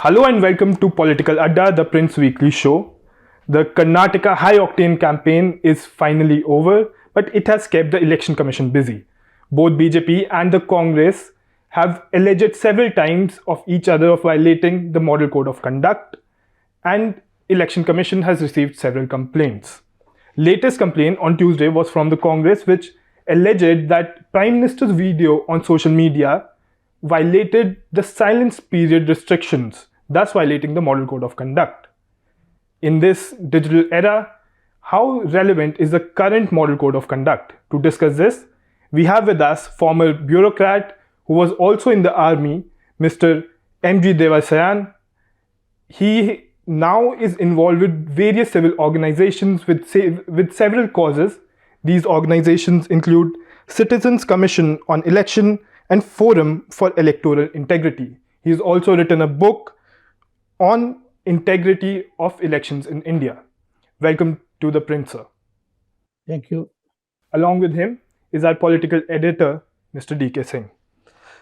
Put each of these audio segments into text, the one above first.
Hello and welcome to Political Adda, the Print's weekly show. The Karnataka high-octane campaign is finally over, but it has kept the election commission busy. Both BJP and the Congress have alleged several times of each other of violating the Model Code of Conduct, and election commission has received several complaints. Latest complaint on Tuesday was from the Congress, which alleged that Prime Minister's video on social media violated the silence period restrictions, thus violating the Model Code of Conduct. In this digital era, how relevant is the current Model Code of Conduct? To discuss this, we have with us former bureaucrat who was also in the army, Mr. M.G. Devasahayam. He now is involved with various civil organizations with several causes. These organizations include Citizens Commission on Election and Forum for Electoral Integrity. He's also written a book on integrity of elections in India. Welcome to the Print, sir. Thank you. Along with him is our political editor, Mr. D.K. Singh.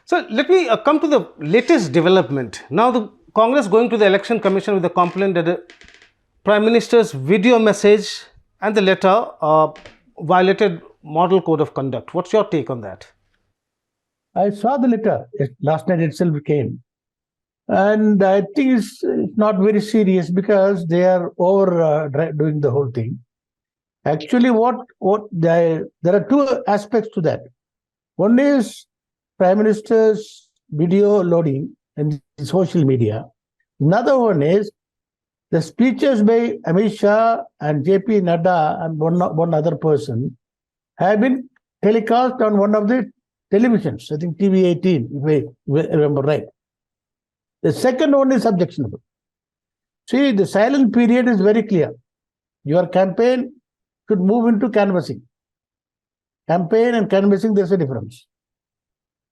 So let me come to the latest development. Now the Congress going to the Election Commission with a complaint that the Prime Minister's video message and the letter violated Model Code of Conduct. What's your take on that? I saw the letter. Last night itself came. And I think it's not very serious because they are doing the whole thing. Actually, there are two aspects to that. One is Prime Minister's video loading in social media. Another one is the speeches by Amit Shah and J.P. Nadda and one other person have been telecast on one of the televisions, I think TV 18, if I remember right. The second one is objectionable. See, the silent period is very clear. Your campaign should move into canvassing. Campaign and canvassing, there's a difference.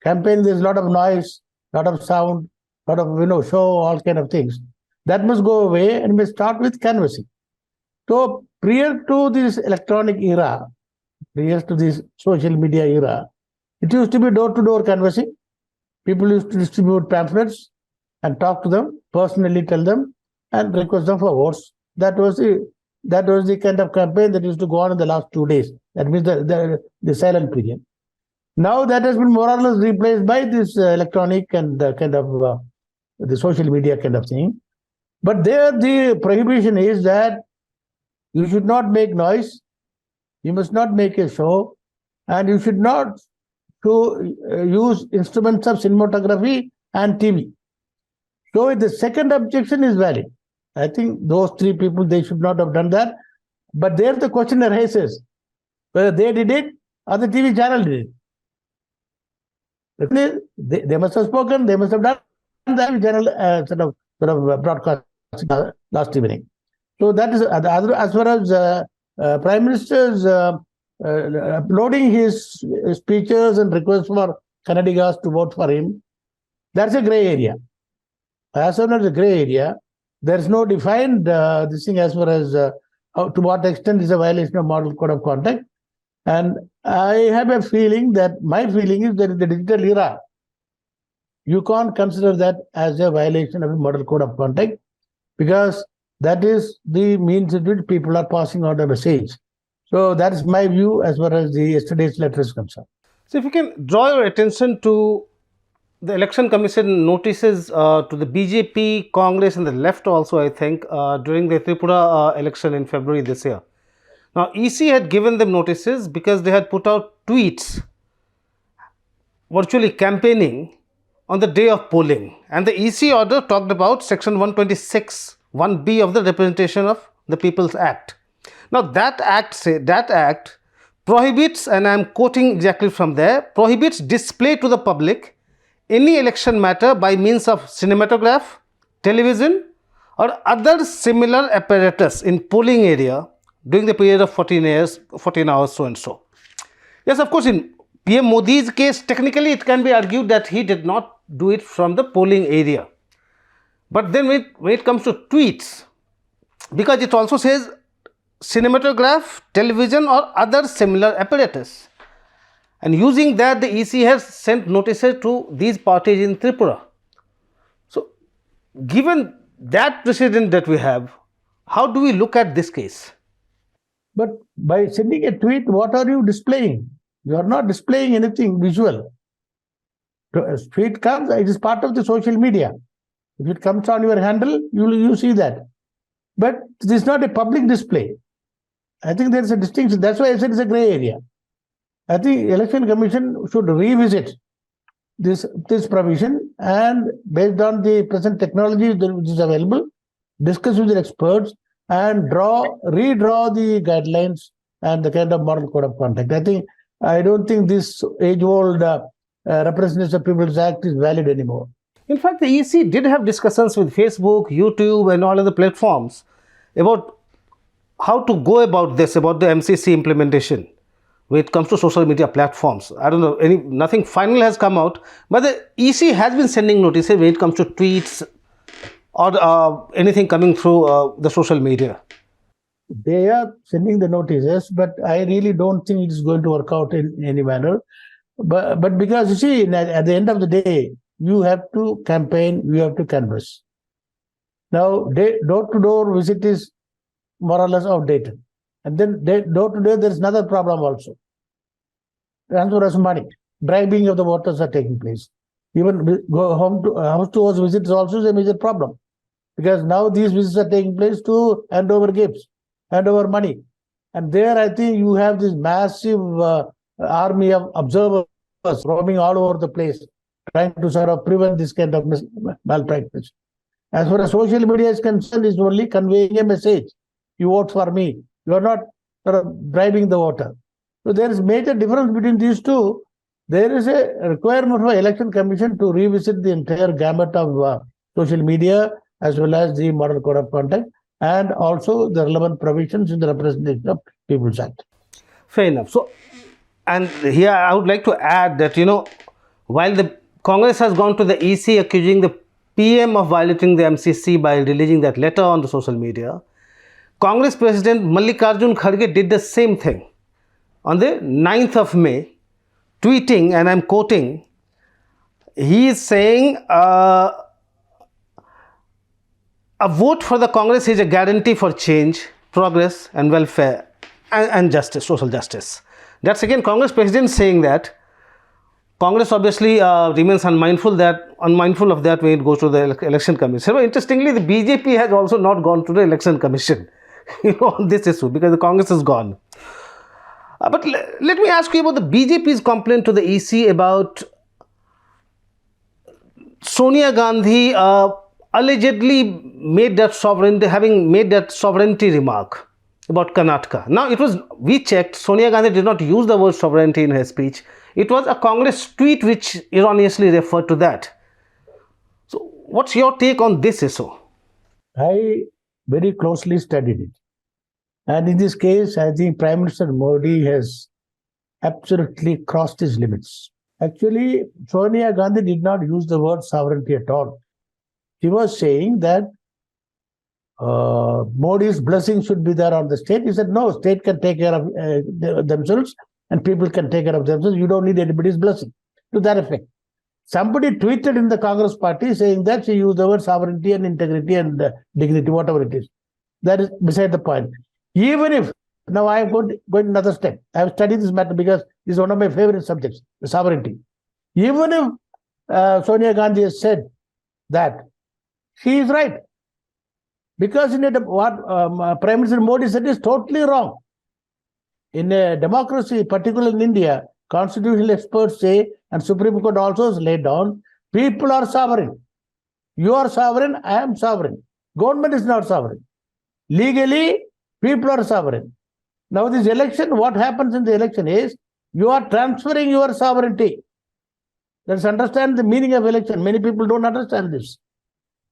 Campaign, there's a lot of noise, lot of sound, lot of show, all kind of things. That must go away and we start with canvassing. So prior to this electronic era, prior to this social media era, it used to be door-to-door canvassing. People used to distribute pamphlets and talk to them, personally tell them, and request them for votes. That was the kind of campaign that used to go on in the last 2 days. That means the silent period. Now that has been more or less replaced by this electronic and the social media kind of thing. But there the prohibition is that you should not make noise, you must not make a show, and you should not use instruments of cinematography and TV. So the second objection is valid. I think those three people, they should not have done that. But there the question arises, whether they did it or the TV channel did it. They must have spoken, they must have done that channel sort of broadcast last evening. So that is, as far as Prime Minister's uploading his speeches and requests for Kannadigas to vote for him, that's a grey area. As soon as the grey area, there is no defined this thing as far as to what extent is a violation of Model Code of Conduct. And I have a feeling that my feeling is that in the digital era, you can't consider that as a violation of the Model Code of Conduct because that is the means in which people are passing out a message. So that is my view as far as yesterday's letter is concerned. So if you can draw your attention to the Election Commission notices to the BJP, Congress and the left also, I think, during the Tripura election in February this year. Now, EC had given them notices because they had put out tweets virtually campaigning on the day of polling. And the EC order talked about Section 126, 1B of the Representation of the People's Act. Now, that act prohibits, and I am quoting exactly from there, prohibits display to the public any election matter by means of cinematograph, television or other similar apparatus in polling area during the period of 14 hours, so and so. Yes, of course, in PM Modi's case, technically it can be argued that he did not do it from the polling area. But then when it comes to tweets, because it also says cinematograph, television or other similar apparatus. And using that, the EC has sent notices to these parties in Tripura. So, given that precedent that we have, how do we look at this case? But by sending a tweet, what are you displaying? You are not displaying anything visual. A tweet comes, it is part of the social media. If it comes on your handle, you see that. But this is not a public display. I think there is a distinction. That's why I said it's a gray area. I think Election Commission should revisit this provision and based on the present technology which is available, discuss with the experts and redraw the guidelines and the kind of moral code of conduct. I don't think this age-old Representation of People's Act is valid anymore. In fact, the EC did have discussions with Facebook, YouTube and all other platforms about how to go about this, about the MCC implementation when it comes to social media platforms. I don't know, nothing final has come out, but the EC has been sending notices when it comes to tweets or anything coming through the social media. They are sending the notices, but I really don't think it is going to work out in any manner. But because you see, at the end of the day, you have to campaign, you have to canvass. Now, door-to-door visit is more or less outdated. And then door-to-door, there is another problem also. Transfer of money, bribing of the voters are taking place. Even house-to-house visits also is a major problem. Because now these visits are taking place to hand over gifts, hand over money. And there I think you have this massive army of observers roaming all over the place, trying to sort of prevent this kind of malpractice. As far as social media is concerned, it's only conveying a message. You vote for me. You are not sort of bribing the voter. So there is major difference between these two. There is a requirement for Election Commission to revisit the entire gamut of social media as well as the Model Code of Conduct and also the relevant provisions in the Representation of People's Act. Fair enough. So, and here I would like to add that, while the Congress has gone to the EC accusing the PM of violating the MCC by releasing that letter on the social media, Congress President Mallikarjun Kharge did the same thing on the 9th of May, tweeting, and I'm quoting, he is saying, a vote for the Congress is a guarantee for change, progress and welfare and justice, social justice. That's again Congress President saying that. Congress obviously remains unmindful of that when it goes to the Election Commission. So interestingly, the BJP has also not gone to the Election Commission on this issue because the Congress is gone. But let me ask you about the BJP's complaint to the EC about Sonia Gandhi allegedly having made that sovereignty remark about Karnataka. Now, we checked, Sonia Gandhi did not use the word sovereignty in her speech. It was a Congress tweet which erroneously referred to that. So, what's your take on this issue? I very closely studied it. And in this case, I think Prime Minister Modi has absolutely crossed his limits. Actually, Sonia Gandhi did not use the word sovereignty at all. She was saying that Modi's blessing should be there on the state. He said, no, state can take care of themselves and people can take care of themselves. You don't need anybody's blessing. To that effect. Somebody tweeted in the Congress party saying that she used the word sovereignty and integrity and dignity, whatever it is. That is beside the point. Even if, now I am going another step. I have studied this matter because this is one of my favorite subjects, the sovereignty. Even if Sonia Gandhi has said that, she is right. Because what Prime Minister Modi said is totally wrong. In a democracy, particularly in India, constitutional experts say, and Supreme Court also has laid down, people are sovereign. You are sovereign, I am sovereign. Government is not sovereign. Legally, people are sovereign. Now, this election, what happens in the election is, you are transferring your sovereignty. Let's understand the meaning of election. Many people don't understand this.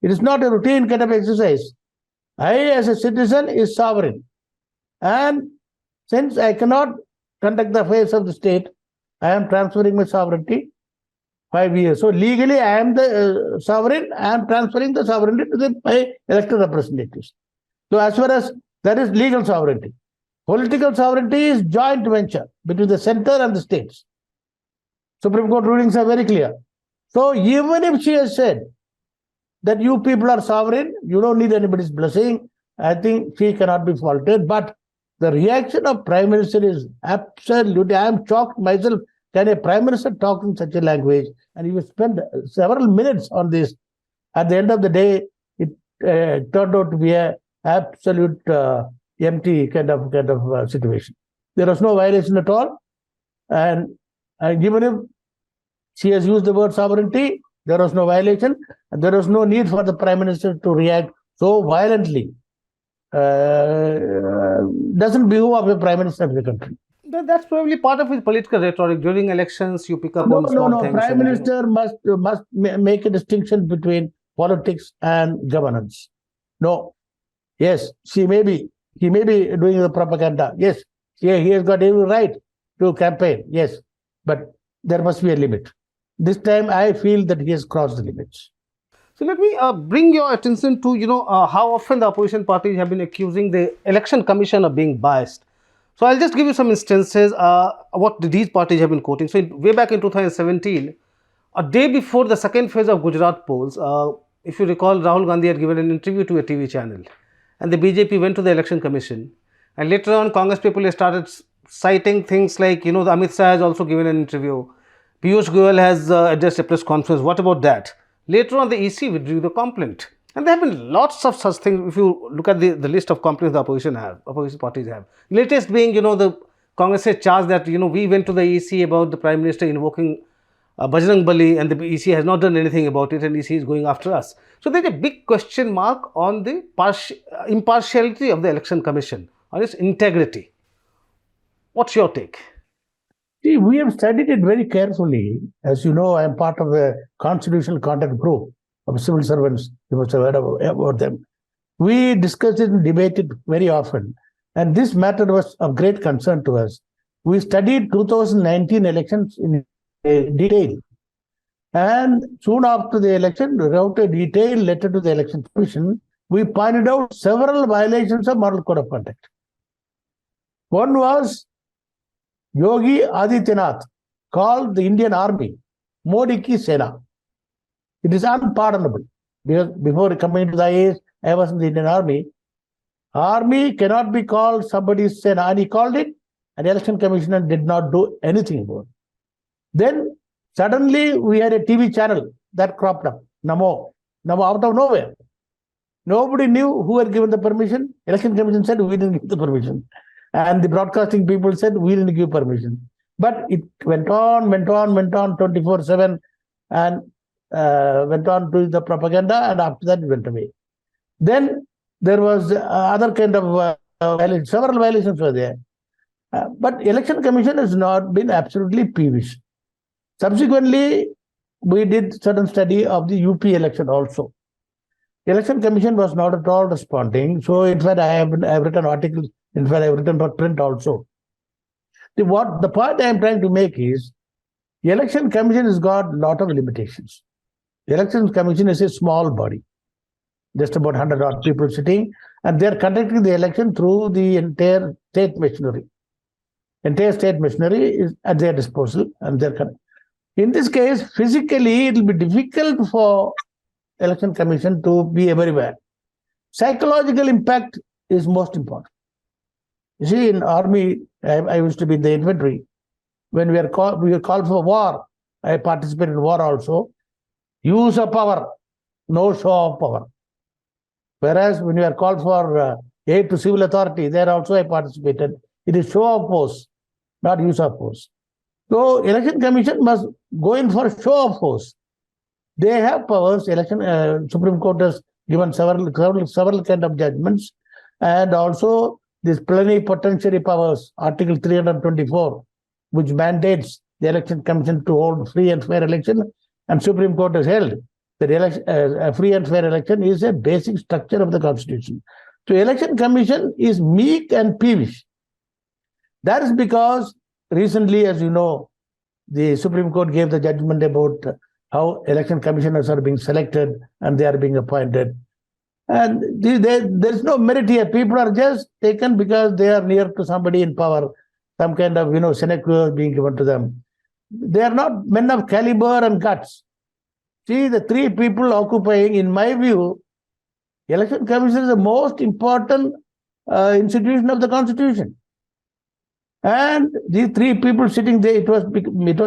It is not a routine kind of exercise. I, as a citizen, is sovereign. And since I cannot conduct the affairs of the state, I am transferring my sovereignty 5 years. So legally, I am the sovereign. I am transferring the sovereignty to my elected representatives. So as far as that is legal sovereignty. Political sovereignty is joint venture between the center and the states. Supreme Court rulings are very clear. So even if she has said that you people are sovereign, you don't need anybody's blessing. I think she cannot be faulted. But the reaction of Prime Minister is absolutely, I am shocked myself. Can a Prime Minister talk in such a language? And he will spend several minutes on this. At the end of the day, it turned out to be a absolute empty kind of situation. There was no violation at all. And given if she has used the word sovereignty, there was no violation, and there was no need for the Prime Minister to react so violently. Doesn't behove of a Prime Minister of the country. That's probably part of his political rhetoric. During elections, you pick up No, on small things. Prime Minister must make a distinction between politics and governance. No. Yes, he may be doing the propaganda. Yes, he has got every right to campaign. Yes, but there must be a limit. This time, I feel that he has crossed the limits. So let me bring your attention to, how often the opposition parties have been accusing the Election Commission of being biased. So I'll just give you some instances what these parties have been quoting. So way back in 2017, a day before the second phase of Gujarat polls, if you recall, Rahul Gandhi had given an interview to a TV channel, and the BJP went to the Election Commission, and later on Congress people started citing things like, the Amit Shah has also given an interview, Piyush Goyal has addressed a press conference. What about that? Later on, the EC withdrew the complaint. And there have been lots of such things. If you look at the list of complaints the opposition parties have. Latest being, the Congress has charged that, we went to the EC about the Prime Minister invoking Bajrang Bali, and the EC has not done anything about it, and EC is going after us. So there's a big question mark on the impartiality of the Election Commission, on its integrity. What's your take? See, we have studied it very carefully. As you know, I am part of a constitutional contact group of civil servants. You must have heard about them. We discussed it and debated very often. And this matter was of great concern to us. We studied 2019 elections in detail. And soon after the election, we wrote a detailed letter to the Election Commission. We pointed out several violations of Model Code of Conduct. One was Yogi Adityanath called the Indian Army Modi ki Sena. It is unpardonable, because before coming to the IAS, I was in the Indian Army. Army cannot be called somebody's Sena, and he called it, and the Election Commissioner did not do anything about it. Then suddenly we had a TV channel that cropped up, Amogh, out of nowhere. Nobody knew who had given the permission. Election Commission said we didn't give the permission. And the broadcasting people said, we didn't give permission. But it went on 24/7, and went on to the propaganda, and after that it went away. Then there was other kind of violations. Several violations were there. But Election Commission has not been absolutely peevish. Subsequently, we did certain study of the UP election also. The Election Commission was not at all responding. So in fact, I have written articles. In fact, I have written for print also. The point I am trying to make is, the Election Commission has got a lot of limitations. The Election Commission is a small body, just about 100 odd people sitting, and they are conducting the election through the entire state machinery. Entire state machinery is at their disposal, and in this case, physically, it will be difficult for Election Commission to be everywhere. Psychological impact is most important. You see, in army, I used to be in the infantry. When we were called for war, I participated in war also. Use of power, no show of power. Whereas when we are called for aid to civil authority, there also I participated. It is show of force, not use of force. So Election Commission must go in for show of force. They have powers. Supreme Court has given several kind of judgments, and also this plenipotentiary powers, Article 324, which mandates the Election Commission to hold free and fair election, and Supreme Court has held that a free and fair election is a basic structure of the Constitution. So Election Commission is meek and peevish. That is because recently, as you know, the Supreme Court gave the judgment about how election commissioners are being selected and they are being appointed. And there is no merit here. People are just taken because they are near to somebody in power, some kind of, sinecure being given to them. They are not men of caliber and guts. See, the three people occupying, in my view, Election Commission is the most important institution of the Constitution. And these three people sitting there, it was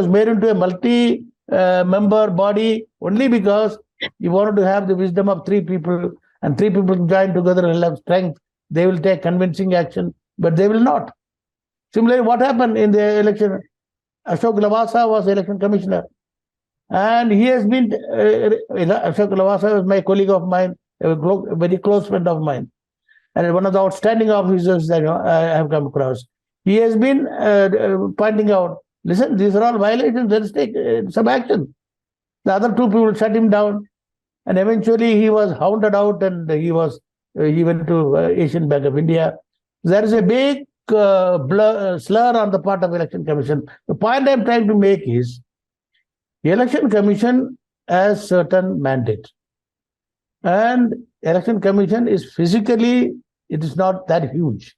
made into a multi-member body only because you wanted to have the wisdom of three people, and three people join together and have strength. They will take convincing action, but they will not. Similarly, what happened in the election? Ashok Lavasa was election commissioner, and he has been. Ashok Lavasa was my colleague of mine, a very close friend of mine, and one of the outstanding officers that I have come across. He has been pointing out, listen, these are all violations, let's take some action. The other two people shut him down, and eventually he was hounded out, and he went to Asian Bank of India. There is a big slur on the part of Election Commission. The point I'm trying to make is, the Election Commission has certain mandates, and Election Commission is physically, it is not that huge.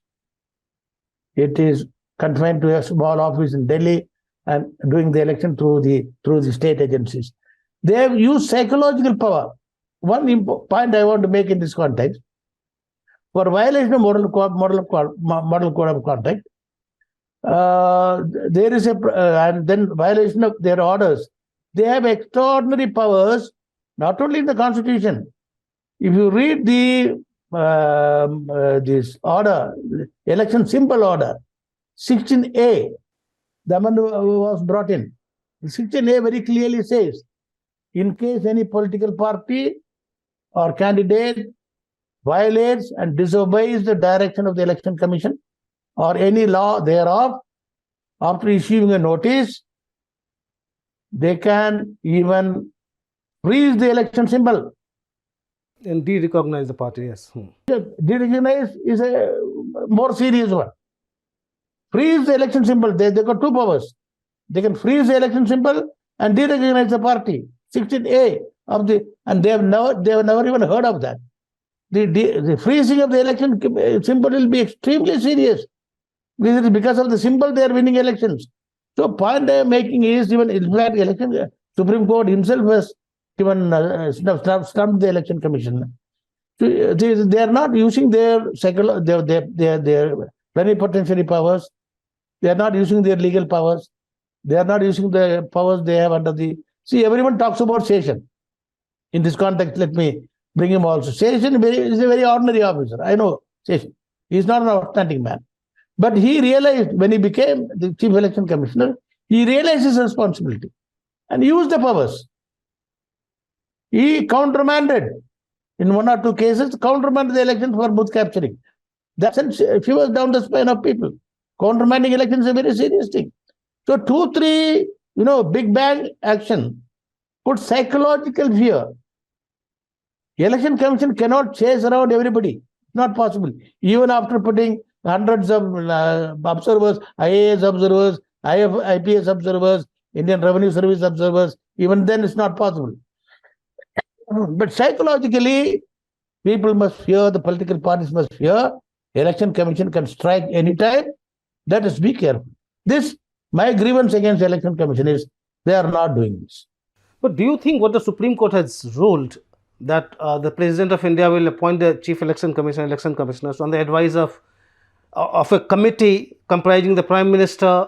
It is confined to a small office in Delhi and doing the election through the state agencies. They have used psychological power. One point I want to make in this context: for violation of model code of conduct, there is and then violation of their orders. They have extraordinary powers, not only in the Constitution. If you read this order, election symbol order, 16A, the amendment was brought in. 16A very clearly says, in case any political party or candidate violates and disobeys the direction of the Election Commission or any law thereof, after issuing a notice, they can even freeze the election symbol. And de-recognize the party, yes. De-recognize is a more serious one. Freeze the election symbol. They got two powers. They can freeze the election symbol and de-recognize the party. 16A of the, and they have never even heard of that. The freezing of the election symbol will be extremely serious. Because of the symbol, they are winning elections. So point I am making is, even in fact, Supreme Court himself has given stumped the Election Commission. So they are not using their plenipotentiary powers. They are not using their legal powers. They are not using the powers they have under the. See, everyone talks about Session. In this context, let me bring him also. Session is a very ordinary officer. I know Session. He is not an outstanding man. But he realized, when he became the Chief Election Commissioner, he realized his responsibility and used the powers. He countermanded, in one or two cases, countermanded the elections for booth capturing. That sent shivers down the spine of people. Countermanding elections is a very serious thing. So 2, 3, big bang action put psychological fear. The Election Commission cannot chase around everybody. Not possible. Even after putting hundreds of observers, IAS observers, IPS observers, Indian Revenue Service observers, even then it's not possible. But psychologically, people must fear, the political parties must fear. Election Commission can strike anytime. Let us be careful. My grievance against the Election Commission is they are not doing this. But do you think what the Supreme Court has ruled, that the President of India will appoint the Chief Election Commissioner, election commissioners on the advice of a committee comprising the Prime Minister,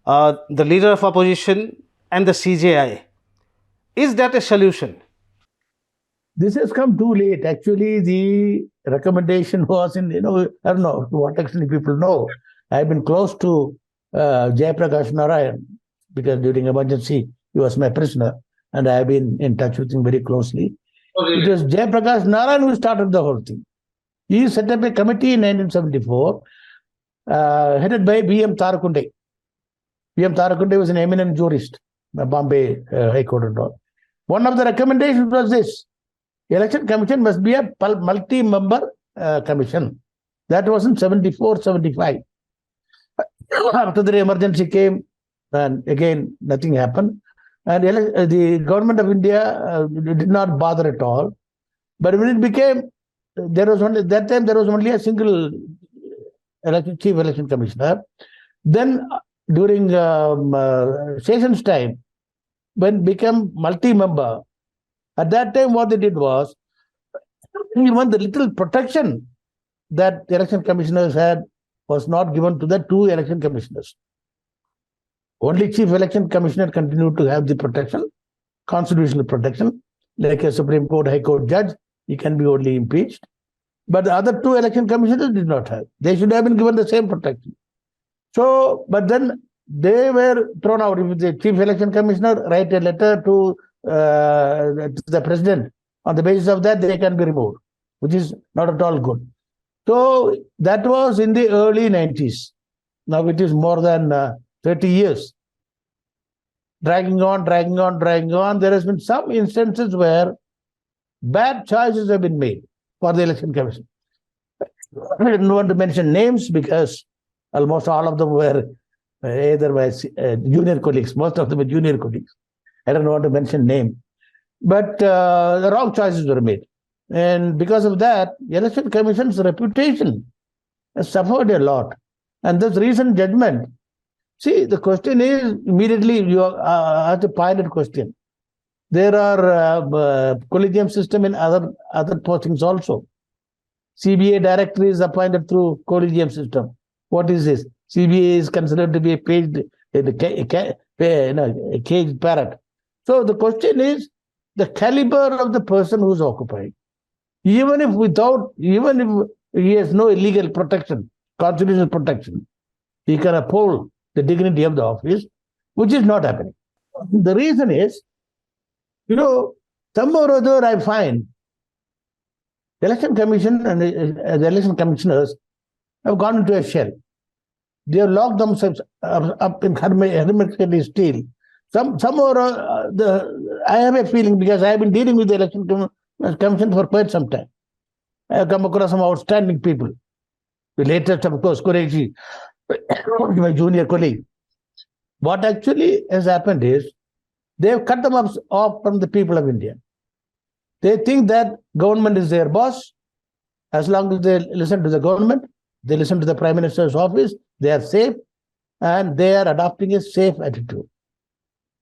the Leader of Opposition and the CJI, is that a solution? This has come too late. Actually, the recommendation was in, I don't know to what extent people know. I've been close to Jayaprakash Narayan because during emergency, he was my prisoner and I have been in touch with him very closely. Oh, really? It was Jayaprakash Narayan who started the whole thing. He set up a committee in 1974 headed by B.M. Tarakunde. B.M. Tarakunde was an eminent jurist, Bombay High Court and all. One of the recommendations was this: the Election Commission must be a multi-member commission. That was in 74, 75. After the emergency came, and again, nothing happened. And the government of India did not bother at all. But when it became, there was only a single chief election commissioner. Then during Sessions time, when it became multi-member, At that time, what they did was, even the little protection that the election commissioners had was not given to the two election commissioners. Only Chief Election Commissioner continued to have the protection, constitutional protection, like a Supreme Court, High Court judge, he can be only impeached. But the other two election commissioners did not have. They should have been given the same protection. So, but then they were thrown out. If the Chief Election Commissioner write a letter to the President, on the basis of that, they can be removed, which is not at all good. So that was in the early 90s. Now it is more than 30 years. Dragging on. There has been some instances where bad choices have been made for the Election Commission. I didn't want to mention names because almost all of them were either my junior colleagues. Most of them were junior colleagues. I don't want to mention name. But the wrong choices were made. And because of that, the Election Commission's reputation has suffered a lot. And this recent judgment, see, the question is, immediately you ask a pilot question. There are collegium system in other postings also. CBA director is appointed through collegium system. What is this? CBA is considered to be a caged parrot. So the question is the caliber of the person who's occupying. Even if he has no illegal protection, constitutional protection, he can uphold the dignity of the office, which is not happening. The reason is, some or other I find the Election Commission and the election commissioners have gone into a shell. They have locked themselves up in hermetically steel. Some or I have a feeling, because I have been dealing with the Election Commission for quite some time. I have come across some outstanding people. The latest, of course, Qureshi, my junior colleague. What actually has happened is they have cut them off from the people of India. They think that government is their boss. As long as they listen to the government, they listen to the Prime Minister's office, they are safe, and they are adopting a safe attitude.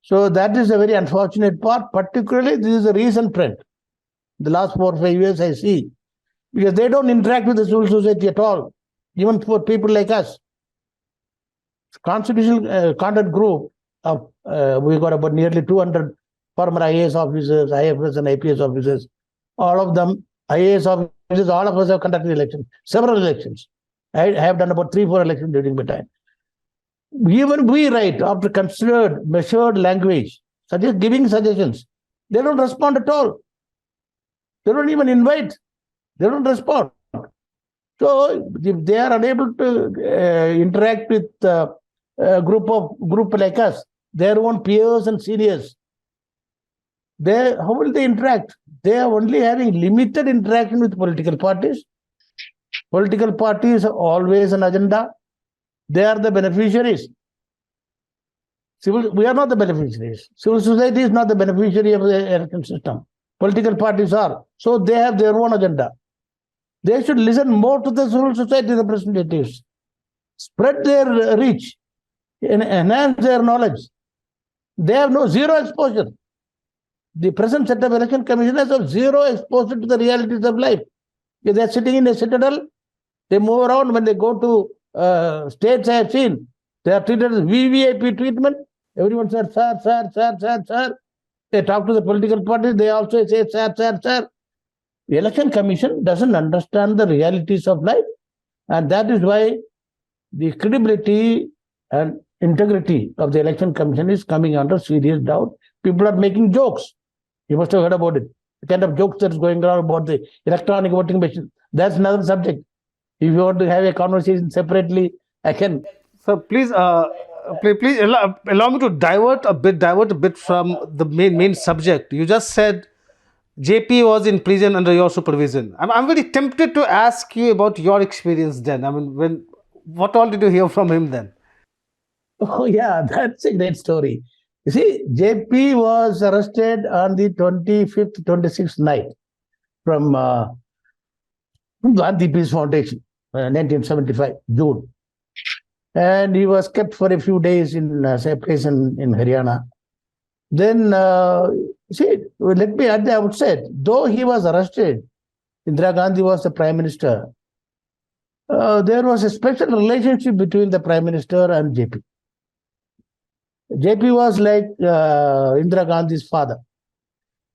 So that is a very unfortunate part. Particularly, this is a recent trend. The last 4 or 5 years I see, because they don't interact with the civil society at all, even for people like us. Constitutional contact group of we got about nearly 200 former IAS officers, IFS and IPS officers. All of them, IAS officers, all of us have conducted elections, several elections. I have done about 3-4 elections during my time. Even we write after considered, measured language, giving suggestions. They don't respond at all. They don't even invite. They don't respond. So if they are unable to interact with a group like us, their own peers and seniors, how will they interact? They are only having limited interaction with political parties. Political parties are always an agenda. They are the beneficiaries. We are not the beneficiaries. Civil society is not the beneficiary of the election system. Political parties are. So they have their own agenda. They should listen more to the civil society representatives. Spread their reach. Enhance their knowledge. They have zero exposure. The present set of election commissioners have zero exposure to the realities of life. If they are sitting in a citadel, they move around. When they go to states, I have seen, they are treated as VVIP treatment. Everyone says, sir. They talk to the political parties, they also say, sir. The Election Commission doesn't understand the realities of life. And that is why the credibility and integrity of the Election Commission is coming under serious doubt. People are making jokes. You must have heard about it. The kind of jokes that is going around about the electronic voting machine. That's another subject. If you want to have a conversation separately, I can. So please allow me to divert a bit from the main subject. You just said JP was in prison under your supervision. I'm very tempted to ask you about your experience then. What all did you hear from him then? Oh yeah, that's a great story. You see, JP was arrested on the 25th, 26th night from Gandhi Peace Foundation, 1975, June. And he was kept for a few days in a place in Haryana. Then, see, let me at the outset, though he was arrested, Indira Gandhi was the Prime Minister, there was a special relationship between the Prime Minister and JP. JP was like Indira Gandhi's father.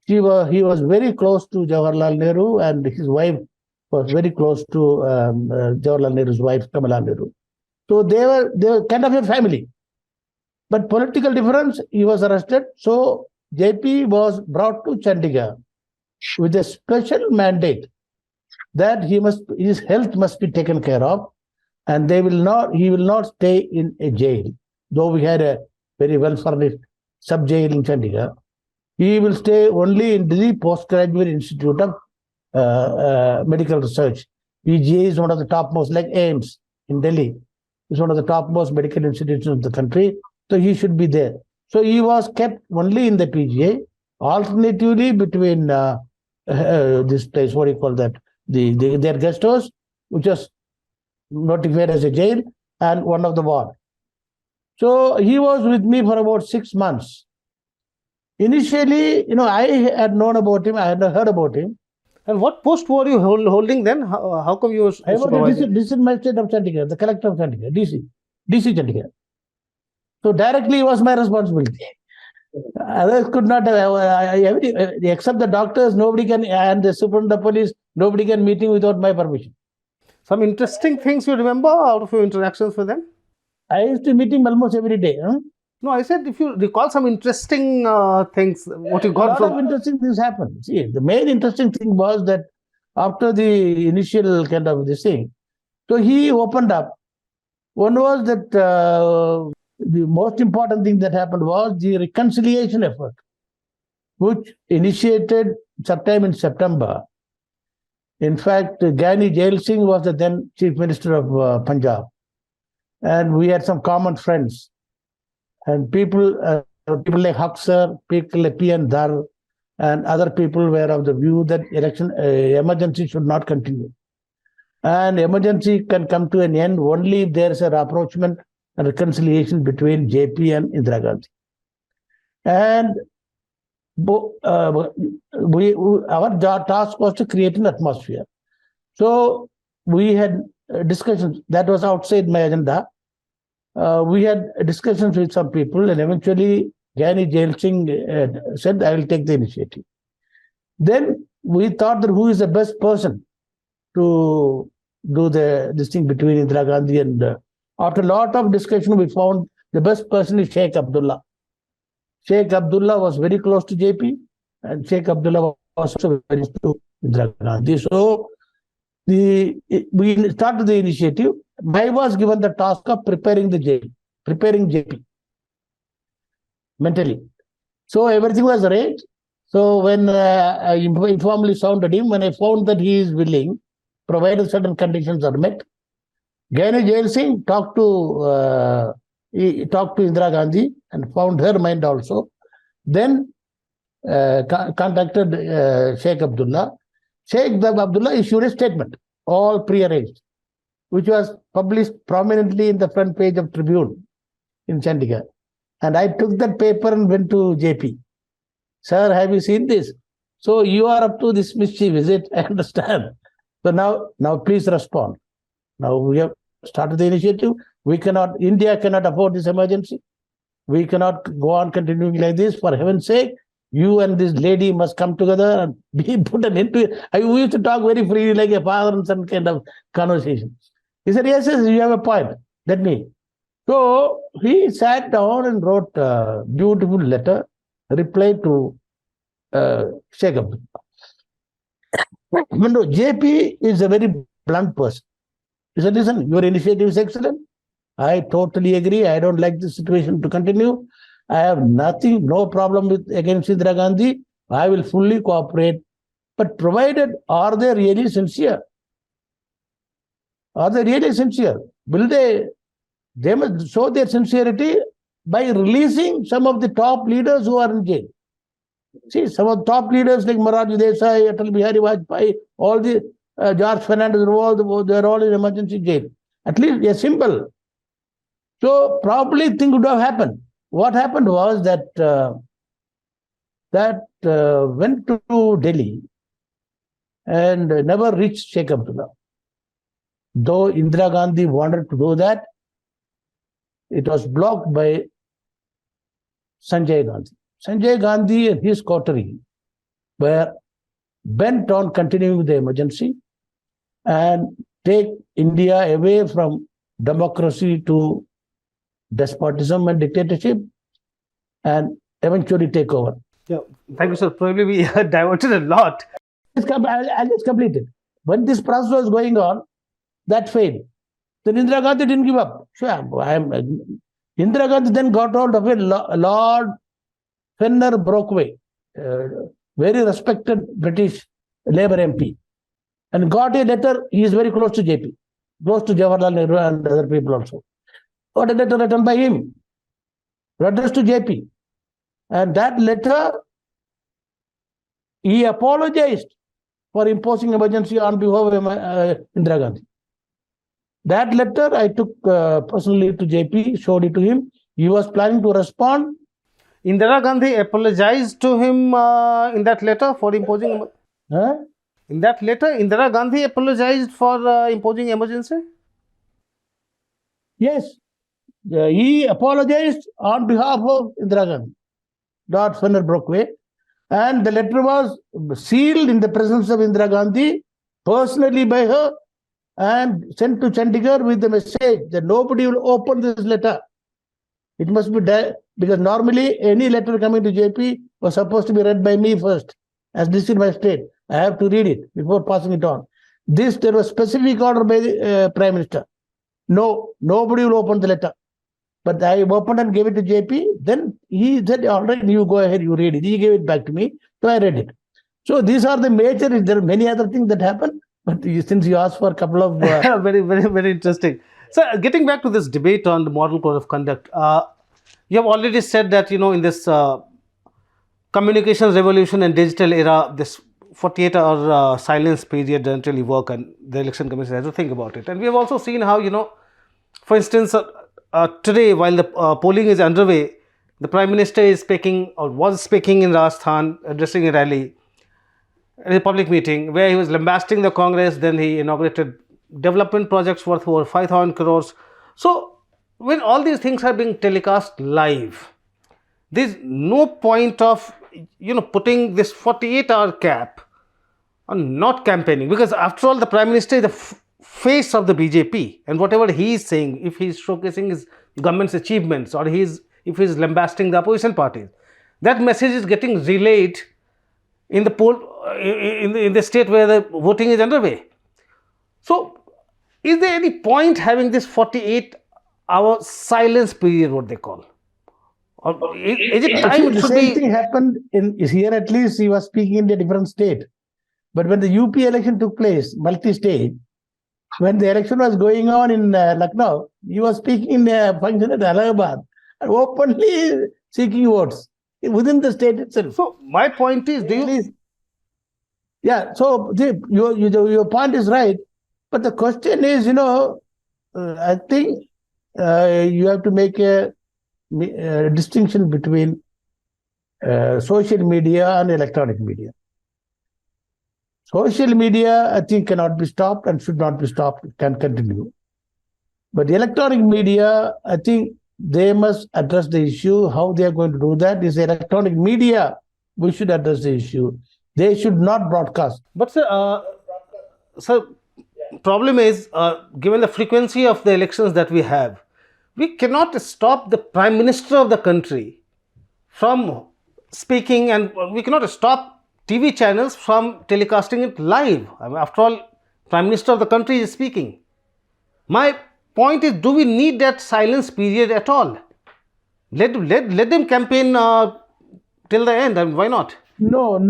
He was very close to Jawaharlal Nehru, and his wife was very close to Jawaharlal Nehru's wife, Kamala Nehru. So they were kind of a family. But political difference, he was arrested. So JP was brought to Chandigarh with a special mandate that his health must be taken care of, and he will not stay in a jail. Though we had a very well furnished sub jail in Chandigarh, he will stay only in the Postgraduate Institute of Medical Research. PGA is one of the topmost, like AIMS in Delhi, is one of the topmost medical institutions of the country. So he should be there. So he was kept only in the PGA, alternatively between this place, what do you call that? Their guest house, which was notified as a jail, and one of the ward. So he was with me for about 6 months. Initially, I had known about him, I had heard about him. And what post were you holding then? How come you were I was the district magistrate of Chandigarh, the collector of Chandigarh, DC Chandigarh. So directly it was my responsibility. Others could not have, except the doctors, nobody can, and the superintendent of police, nobody can meet him without my permission. Some interesting things you remember out of your interactions with them? I used to meet him almost every day. No, I said if you recall some interesting things, what you got from. A lot of interesting things happened. See, the main interesting thing was that after the initial kind of this thing, so he opened up. One was that the most important thing that happened was the reconciliation effort, which initiated sometime in September. In fact, Gyani Jail Singh was the then Chief Minister of Punjab. And we had some common friends. And people like Huxer, people like P.N. Dar, and other people were of the view that emergency should not continue. And emergency can come to an end only if there is a rapprochement and reconciliation between JP and Indira Gandhi. And our task was to create an atmosphere. So we had discussions. That was outside my agenda. We had discussions with some people, and eventually Gyani Jail Singh said, I will take the initiative. Then we thought that who is the best person to do this thing between Indira Gandhi and after a lot of discussion, we found the best person is Sheikh Abdullah. Sheikh Abdullah was very close to JP, and Sheikh Abdullah was also very close to Indira Gandhi. So we started the initiative. I was given the task of preparing JP mentally. So everything was arranged. So when I informally sounded him, when I found that he is willing, provided certain conditions are met, Gyani Jail Singh talked to Indira Gandhi and found her mind also. Then contacted Sheikh Abdullah. Sheikh Abdullah issued a statement, all pre-arranged, which was published prominently in the front page of Tribune in Chandigarh. And I took that paper and went to JP. Sir, have you seen this? So you are up to this mischief, is it? I understand. So now please respond. Now we have started the initiative. India cannot afford this emergency. We cannot go on continuing like this. For heaven's sake, you and this lady must come together and be put an end to it. We used to talk very freely like a father and son kind of conversation. He said, yes, you have a point. Let me. So he sat down and wrote a beautiful letter, reply to Sheikh Abdullah. JP is a very blunt person. He said, listen, your initiative is excellent. I totally agree. I don't like this situation to continue. I have no problem against Indira Gandhi. I will fully cooperate. But provided, are they really sincere? Are they really sincere? Will they must show their sincerity by releasing some of the top leaders who are in jail. See, some of the top leaders like Morarji Desai, Atal Bihari Vajpayee, all the George Fernandez, they are all in emergency jail. At least a symbol. So probably things would have happened. What happened was that that went to Delhi and never reached Sheikh Abdullah. Though Indira Gandhi wanted to do that, it was blocked by Sanjay Gandhi. Sanjay Gandhi and his coterie were bent on continuing the emergency and take India away from democracy to despotism and dictatorship and eventually take over. Yeah, thank you, sir. Probably we diverted a lot. I'll just complete it. When this process was going on, that failed. Then Indira Gandhi didn't give up. So Indira Gandhi then got hold of it. Lord Fenner Brockway, very respected British Labour MP, and got a letter. He is very close to JP, close to Jawaharlal Nehru and other people also. Got a letter written by him, addressed to JP. And that letter, he apologized for imposing emergency on behalf of Indira Gandhi. That letter I took personally to JP, showed it to him. He was planning to respond. Indira Gandhi apologized to him in that letter for imposing. In that letter, Indira Gandhi apologized for imposing emergency? Yes. He apologized on behalf of Indira Gandhi, Lord Fenner Brockway. And the letter was sealed in the presence of Indira Gandhi, personally by her, and sent to Chandigarh with the message that nobody will open this letter. It must be because normally any letter coming to JP was supposed to be read by me first, as this is my state. I have to read it before passing it on. There was specific order by the Prime Minister. No, nobody will open the letter. But I opened and gave it to JP. Then he said, all right, you go ahead, you read it. He gave it back to me. So I read it. So these are the major, there are many other things that happen. But since you asked for a couple of... very, very, very interesting. So getting back to this debate on the model code of conduct, you have already said that, in this communications revolution and digital era, this 48-hour silence period doesn't really work, and the election commission has to think about it. And we have also seen how, for instance, today, while the polling is underway, the Prime Minister is speaking or was speaking in Rajasthan, addressing a rally, a public meeting where he was lambasting the Congress. Then he inaugurated development projects worth over 5,000 crores. So when all these things are being telecast live, there's no point of putting this 48-hour cap on not campaigning, because after all the Prime Minister is the face of the BJP, and whatever he is saying, if he is showcasing his government's achievements or if he is lambasting the opposition parties, that message is getting relayed in the poll in the state where the voting is underway. So is there any point having this 48-hour silence period, what they call? Or is it time the same thing happened here? At least he was speaking in a different state. But when the UP election took place, multi-state, when the election was going on in Lucknow, he was speaking in a function at Allahabad and openly seeking votes within the state itself. So my point is, so your point is right. But the question is, I think you have to make a distinction between social media and electronic media. Social media, I think, cannot be stopped and should not be stopped. It can continue. But the electronic media, I think they must address the issue. How they are going to do that is the electronic media. We should address the issue. They should not broadcast. But sir, problem is, given the frequency of the elections that we have, we cannot stop the Prime Minister of the country from speaking, and we cannot stop TV channels from telecasting it live. I mean, after all, Prime Minister of the country is speaking. My point is, do we need that silence period at all? Let them campaign till the end. I mean, why not? No.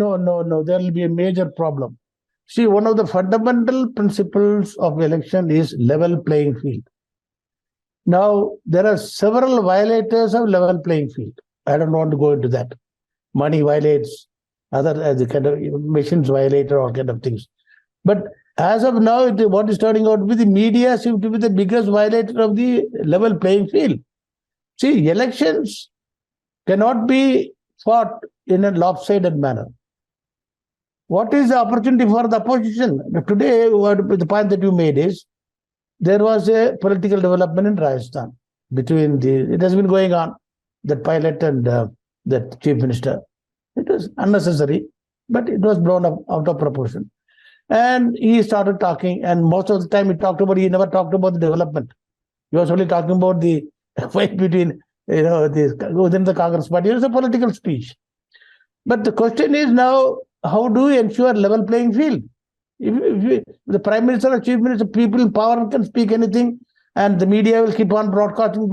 There will be a major problem. See, one of the fundamental principles of election is level playing field. Now, there are several violators of level playing field. I don't want to go into that. Money violates, other the kind of machines violate, all kind of things. But as of now, what is turning out to be the media seem to be the biggest violator of the level playing field. See, elections cannot be fought in a lopsided manner. What is the opportunity for the opposition? Today, the point that you made is there was a political development in Rajasthan it has been going on, that pilot and the chief minister. It was unnecessary, but it was blown up out of proportion. And he started talking, and most of the time he never talked about the development. He was only talking about the fight between, within the Congress party. It was a political speech. But the question is now, how do we ensure level playing field? If the Prime Minister or Chief Minister, people in power can speak anything, and the media will keep on broadcasting,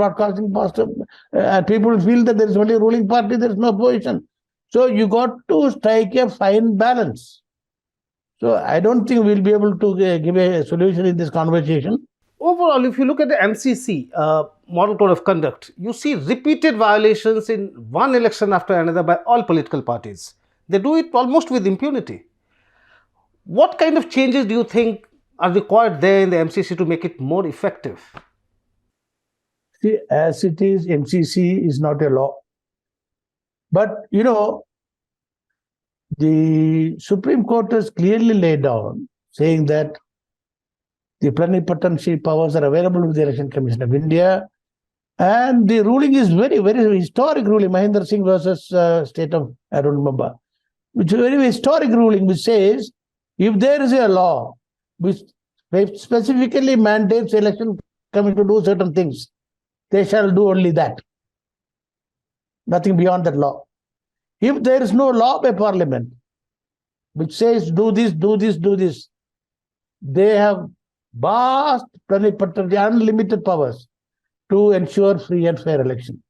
and people will feel that there is only a ruling party, there is no opposition. So you got to strike a fine balance. So I don't think we'll be able to give a solution in this conversation. Overall, if you look at the MCC, Model Code of Conduct, you see repeated violations in one election after another by all political parties. They do it almost with impunity. What kind of changes do you think are required there in the MCC to make it more effective? See, as it is, MCC is not a law. But, the Supreme Court has clearly laid down, saying that the plenipotentiary powers are available with the Election Commission of India. And the ruling is very, very historic ruling, Mahendra Singh versus state of, I don't remember, which is a very historic ruling, which says, if there is a law which specifically mandates the Election Commission to do certain things, they shall do only that. Nothing beyond that law. If there is no law by Parliament which says do this, do this, do this, they have vast, plenipotentiary, unlimited powers to ensure free and fair election.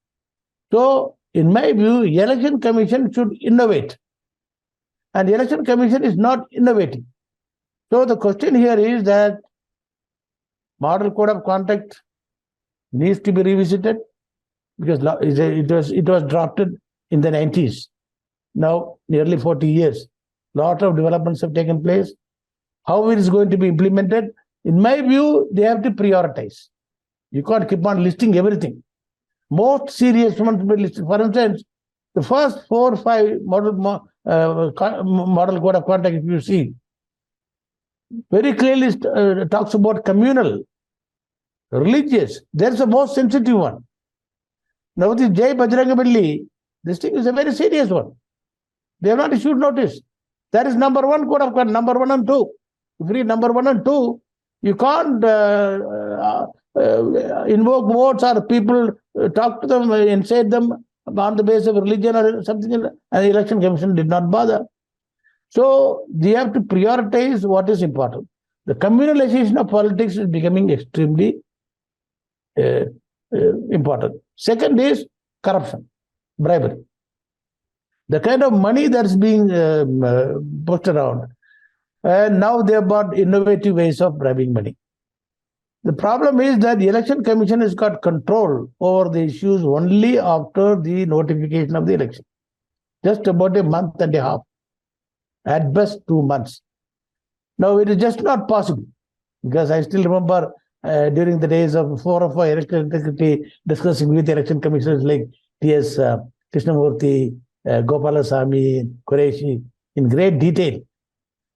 So, in my view, the Election Commission should innovate. And the Election Commission is not innovating. So the question here is that Model Code of Conduct needs to be revisited, because it was drafted in the 90s. Now, nearly 40 years. A lot of developments have taken place. How it is going to be implemented? In my view, they have to prioritize. You can't keep on listing everything. Most serious ones will be listed. For instance, the first 4 or 5 model code of conduct, if you see, very clearly talks about communal, religious. There's the most sensitive one. Now, this Jai Bajrangaballi, this thing is a very serious one. They have not issued notice. That is number 1 code of conduct, number 1 and 2. If you read number 1 and 2, you can't invoke votes or people talk to them and say them on the basis of religion or something, and the Election Commission did not bother. So they have to prioritize what is important. The communalization of politics is becoming extremely important. Second is corruption, bribery. The kind of money that's being pushed around, and now they have got innovative ways of bribing money. The problem is that the Election Commission has got control over the issues only after the notification of the election. Just about a month and a half. At best 2 months. Now it is just not possible, because I still remember during the days of 4 or 5 election integrity discussing with election commissioners like T.S. Krishnamurthy, Gopalasamy, Qureshi in great detail.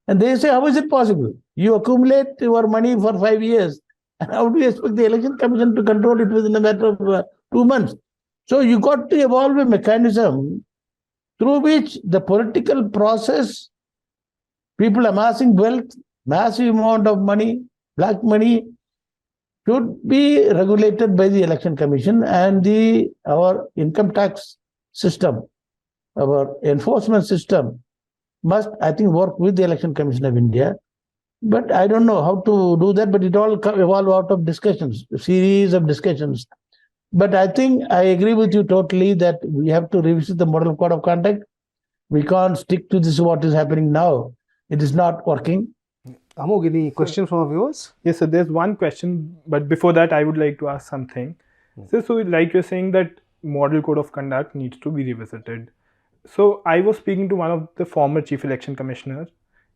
And they say, how is it possible? You accumulate your money for 5 years, and how do you expect the Election Commission to control it within a matter of 2 months? So you got to evolve a mechanism through which the political process, people amassing wealth, massive amount of money, black money, should be regulated by the Election Commission, and our income tax system, our enforcement system must, I think, work with the Election Commission of India. But I don't know how to do that, but it all evolve out of discussions, a series of discussions. But I think I agree with you totally that we have to revisit the Model Code of Conduct. We can't stick to this, what is happening now. It is not working. Amogh, any questions from our viewers? Yes, so there's one question, but before that, I would like to ask something. So like you're saying that Model Code of Conduct needs to be revisited. So I was speaking to one of the former Chief Election Commissioners.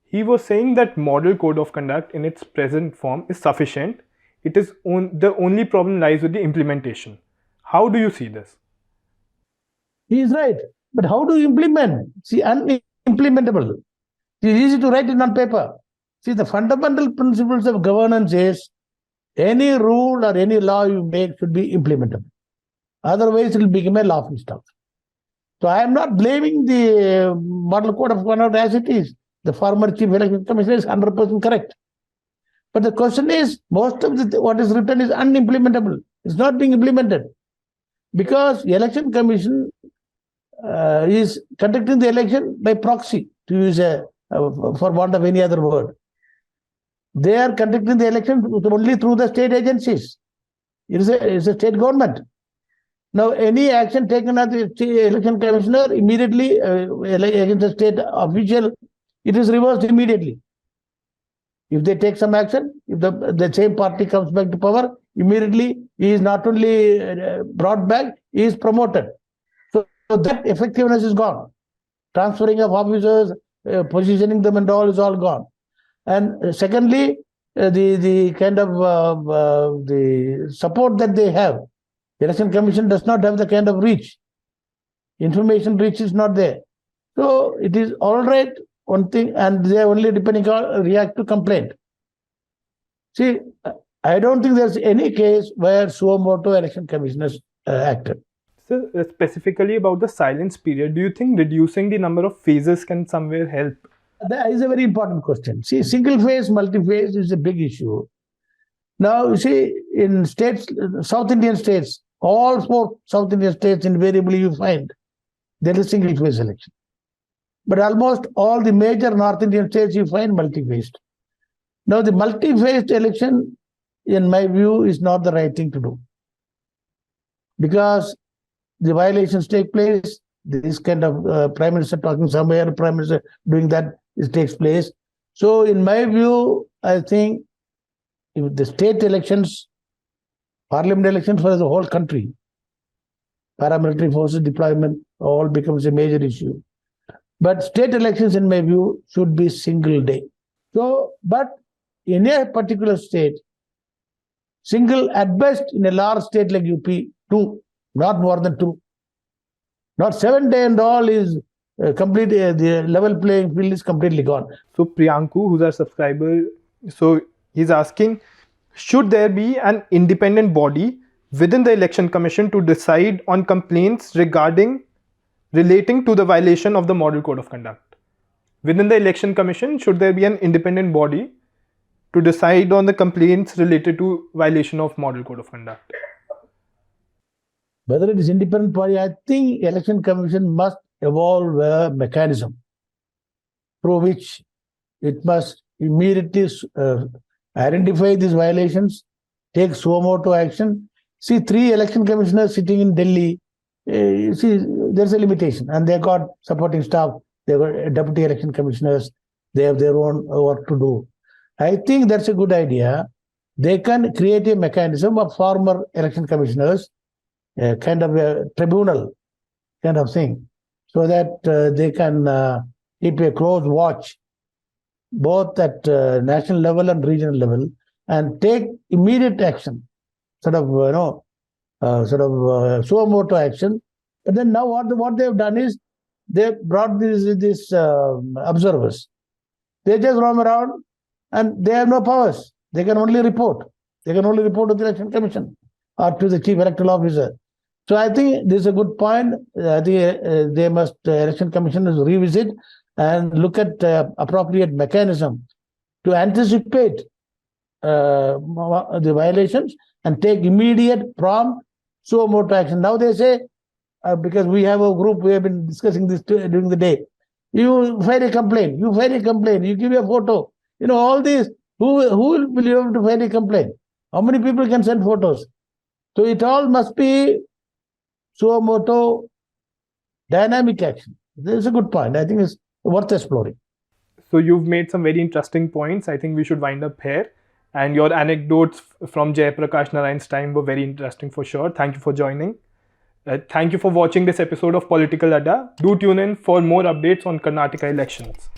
He was saying that Model Code of Conduct in its present form is sufficient. It is the only problem lies with the implementation. How do you see this? He is right. But how do you implement? See, unimplementable. It is easy to write it on paper. See, the fundamental principles of governance is any rule or any law you make should be implementable. Otherwise, it will become a laughing stock. So I am not blaming the Model Code of Conduct as it is. The former Chief Election Commissioner is 100% correct. But the question is, most of what is written is unimplementable. It's not being implemented. Because the Election Commission is conducting the election by proxy, to use for want of any other word. They are conducting the election only through the state agencies. It is a state government. Now, any action taken at the election commissioner immediately against the state official, it is reversed immediately. If they take some action, if the same party comes back to power, immediately he is not only brought back, he is promoted. So that effectiveness is gone. Transferring of officers, positioning them and all is all gone. And secondly, the kind of the support that they have. The Election Commission does not have the kind of reach. Information reach is not there. So it is all right, one thing, and they are only depending on react to complaint. See, I don't think there's any case where suo motu election commissioners acted. So specifically about the silence period, do you think reducing the number of phases can somewhere help? That is a very important question. See, single phase, multi-phase is a big issue. Now, you see, in states, South Indian states, all 4 South Indian states, invariably you find there is single phase election. But almost all the major North Indian states, you find multi-phased. Now, the multi-phased election, in my view, is not the right thing to do. Because the violations take place, this kind of Prime Minister talking somewhere, Prime Minister doing that, it takes place. So, in my view, I think if the state elections, parliament elections for the whole country, paramilitary forces deployment, all becomes a major issue. But state elections, in my view, should be single day. So, but in a particular state, single at best in a large state like UP, 2, not more than 2. Not 7 day and all is complete, the level playing field is completely gone. So Priyanku, who's our subscriber, so he's asking, should there be an independent body within the Election Commission to decide on complaints relating to the violation of the Model Code of Conduct? Within the Election Commission, should there be an independent body to decide on the complaints related to violation of Model Code of Conduct? Whether it is independent body, I think Election Commission must evolve a mechanism through which it must immediately identify these violations, take suo motu action. See, 3 election commissioners sitting in Delhi, see, there's a limitation, and they got supporting staff, they got deputy election commissioners, they have their own work to do. I think that's a good idea. They can create a mechanism of former election commissioners, kind of a tribunal kind of thing, so that they can keep a close watch both at national level and regional level, and take immediate action, sort of suo motu action. But then now what they have done is they brought these observers. They just roam around and they have no powers. They can only report. They can only report to the Election Commission or to the Chief Electoral Officer. So I think this is a good point. I think they must, Election Commissioners revisit and look at appropriate mechanism to anticipate the violations and take immediate, prompt, suo motu action. Now they say, because we have a group, we have been discussing this during the day. You file a complaint, you give a photo. You know, all these, who will be able to file a complaint? How many people can send photos? So it all must be suo motu, dynamic action. This is a good point. I think it's worth exploring. So you've made some very interesting points. I think we should wind up here. And your anecdotes from Jayaprakash Narayan's time were very interesting for sure. Thank you for joining. Thank you for watching this episode of Political Adda. Do tune in for more updates on Karnataka elections.